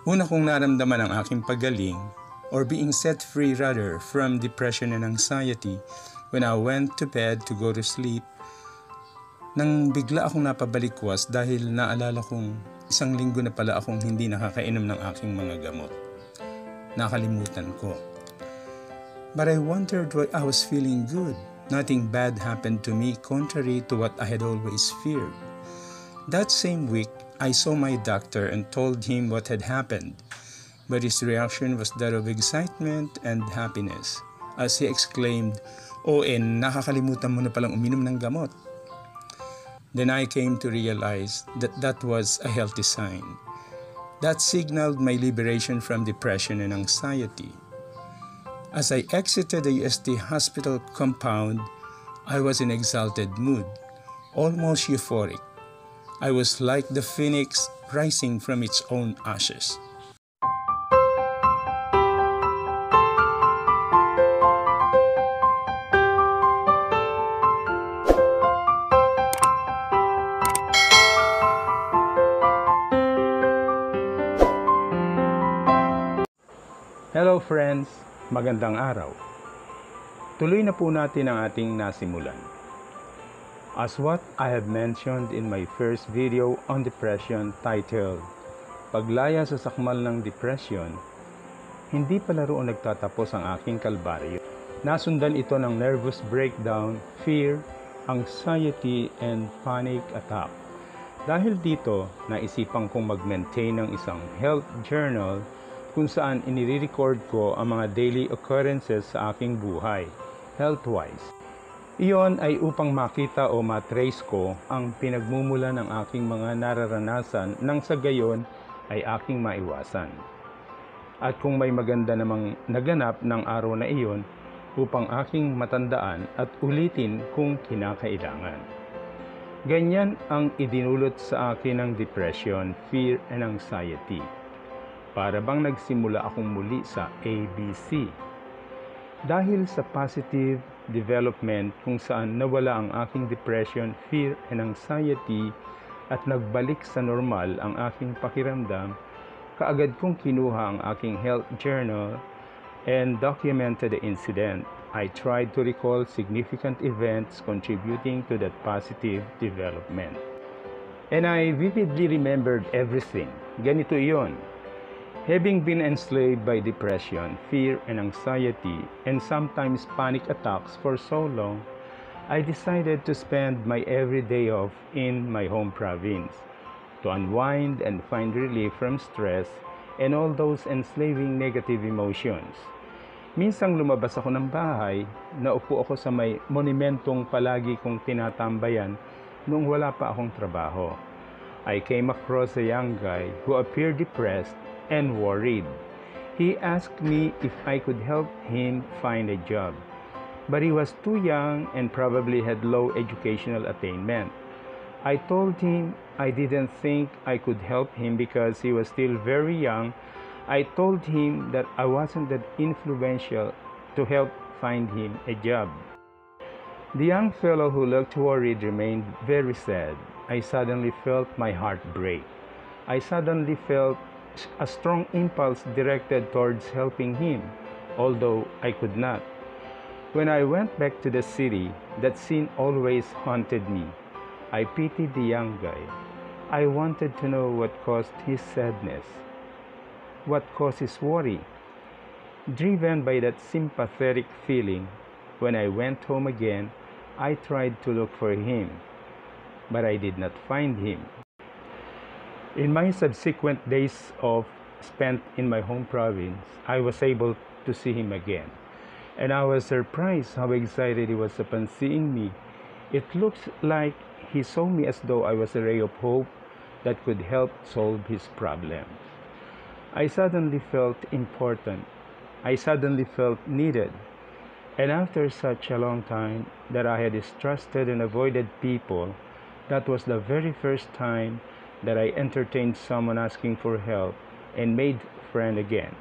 Una kong naramdaman ang aking paggaling, or being set free rather, from depression and anxiety when I went to bed to go to sleep, nang bigla akong napabalikwas dahil naalala kong 1 linggo na pala akong hindi nakakainom ng aking mga gamot. Nakalimutan ko. But I wondered why I was feeling good. Nothing bad happened to me contrary to what I had always feared. That same week, I saw my doctor and told him what had happened. But his reaction was that of excitement and happiness as he exclaimed, nakakalimutan mo na palang uminom ng gamot. Then I came to realize that that was a healthy sign. That signaled my liberation from depression and anxiety. As I exited the UST hospital compound, I was in exalted mood, almost euphoric. I was like the phoenix rising from its own ashes. Hello friends, magandang araw. Tuloy na po natin ang ating nasimulan. As what I have mentioned in my first video on depression titled, Paglaya sa Sakmal ng Depression, hindi pala roon nagtatapos ang aking kalbaryo. Nasundan ito ng nervous breakdown, fear, anxiety, and panic attack. Dahil dito, naisipan kong mag-maintain ng isang health journal kung saan inire-record ko ang mga daily occurrences sa aking buhay, health-wise. Iyon ay upang makita o matrace ko ang pinagmumula ng aking mga nararanasan nang sa gayon ay aking maiwasan. At kung may maganda namang naganap ng araw na iyon, upang aking matandaan at ulitin kung kinakailangan. Ganyan ang idinulot sa akin ng depression, fear, and anxiety. Para bang nagsimula akong muli sa ABC. Dahil sa positive development kung saan nawala ang aking depression, fear, and anxiety at nagbalik sa normal ang aking pakiramdam, kaagad kong kinuha ang aking health journal and documented the incident. I tried to recall significant events contributing to that positive development. And I vividly remembered everything. Ganito iyon. Having been enslaved by depression, fear, and anxiety, and sometimes panic attacks for so long, I decided to spend my every day off in my home province to unwind and find relief from stress and all those enslaving negative emotions. Minsang lumabas ako ng bahay, naupo ako sa may monumentong palagi kong tinatambayan noong wala pa akong trabaho. I came across a young guy who appeared depressed and worried. He asked me if I could help him find a job, but he was too young and probably had low educational attainment. I told him I didn't think I could help him because he was still very young. I told him that I wasn't that influential to help find him a job. The young fellow who looked worried remained very sad. I suddenly felt my heart break. I suddenly felt a strong impulse directed towards helping him, although I could not. When I went back to the city, that scene always haunted me. I pitied the young guy. I wanted to know what caused his sadness, what caused his worry. Driven by that sympathetic feeling, when I went home again, I tried to look for him, but I did not find him. In my subsequent days spent in my home province, I was able to see him again, and I was surprised how excited he was upon seeing me. It looks like he saw me as though I was a ray of hope that could help solve his problems. I suddenly felt important. I suddenly felt needed. And after such a long time that I had distrusted and avoided people, that was the very first time that I entertained someone asking for help and made a friend again.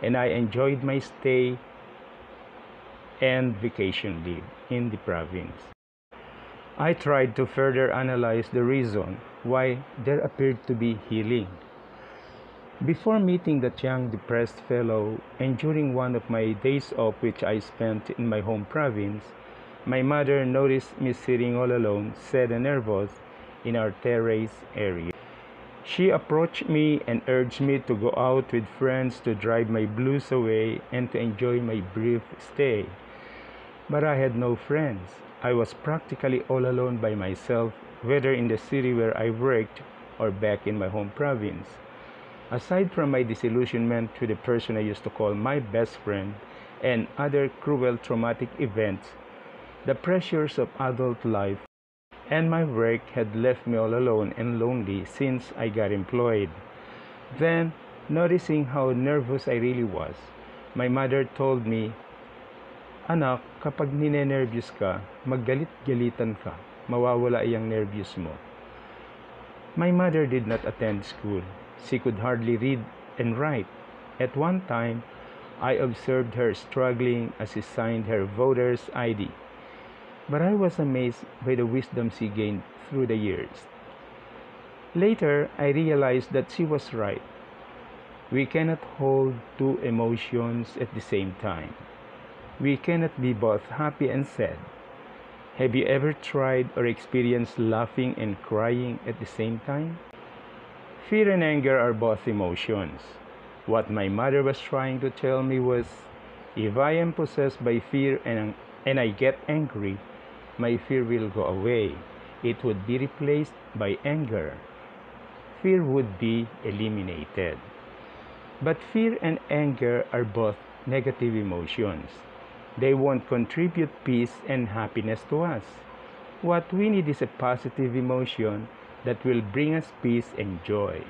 And I enjoyed my stay and vacation leave in the province. I tried to further analyze the reason why there appeared to be healing. Before meeting that young depressed fellow, and during one of my days off which I spent in my home province, my mother noticed me sitting all alone, sad and nervous, in our terrace area. She approached me and urged me to go out with friends to drive my blues away and to enjoy my brief stay. But I had no friends. I was practically all alone by myself, whether in the city where I worked or back in my home province. Aside from my disillusionment to the person I used to call my best friend and other cruel traumatic events, the pressures of adult life and my work had left me all alone and lonely since I got employed. Then, noticing how nervous I really was, my mother told me, "Anak, kapag ninenervyos ka, maggalit-galitan ka, mawawala iyang nervyos mo." My mother did not attend school. She could hardly read and write. At one time, I observed her struggling as she signed her voter's ID. But I was amazed by the wisdom she gained through the years. Later, I realized that she was right. We cannot hold two emotions at the same time. We cannot be both happy and sad. Have you ever tried or experienced laughing and crying at the same time? Fear and anger are both emotions. What my mother was trying to tell me was, if I am possessed by fear and I get angry, my fear will go away. It would be replaced by anger. Fear would be eliminated. But fear and anger are both negative emotions. They won't contribute peace and happiness to us. What we need is a positive emotion that will bring us peace and joy.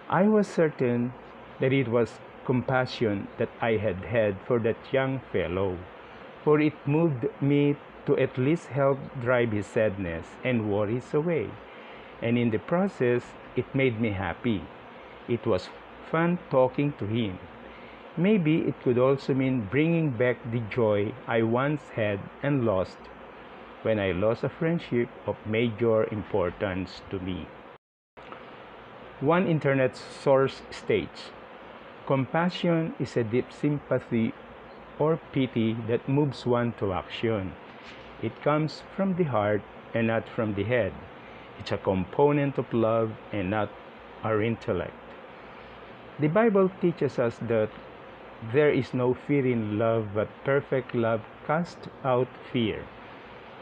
I was certain that it was compassion that I had for that young fellow, for it moved me to at least help drive his sadness and worries away. And in the process, it made me happy. It was fun talking to him. Maybe it could also mean bringing back the joy I once had and lost when I lost a friendship of major importance to me. One internet source states, "Compassion is a deep sympathy or pity that moves one to action. It comes from the heart and not from the head. It's a component of love and not our intellect." The Bible teaches us that there is no fear in love, but perfect love casts out fear.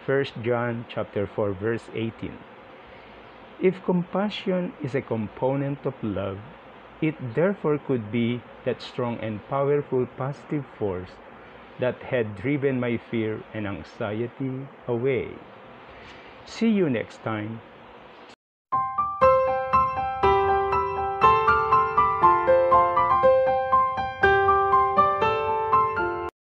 1 John chapter 4 verse 18. If compassion is a component of love, it therefore could be that strong and powerful positive force that had driven my fear and anxiety away. See you next time.